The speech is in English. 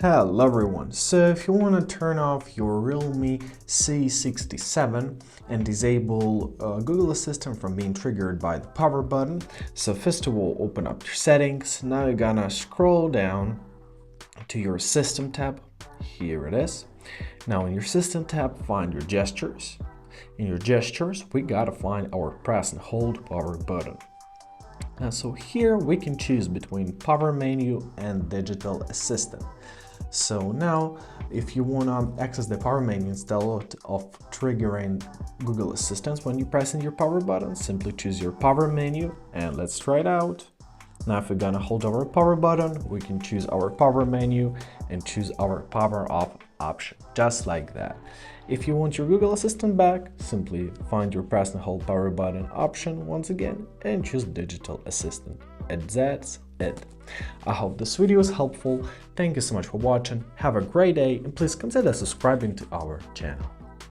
Hello everyone, so if you want to turn off your Realme C67 and disable Google Assistant from being triggered by the power button, so first of all open up your settings. Now you're gonna scroll down to your system tab. Here it is. Now in your system tab find your gestures. In your gestures we gotta find our press and hold power button. So here we can choose between power menu and digital assistant. So now if you want to access the power menu instead of triggering Google Assistant when you press in your power button, simply choose your power menu and let's try it out. Now if we're gonna hold our power button, we can choose our power menu and choose our power off option, just like that. If you want your Google Assistant back, simply find your press and hold power button option once again and choose digital assistant. And that's it. I hope this video is helpful. Thank you so much for watching. Have a great day and please consider subscribing to our channel.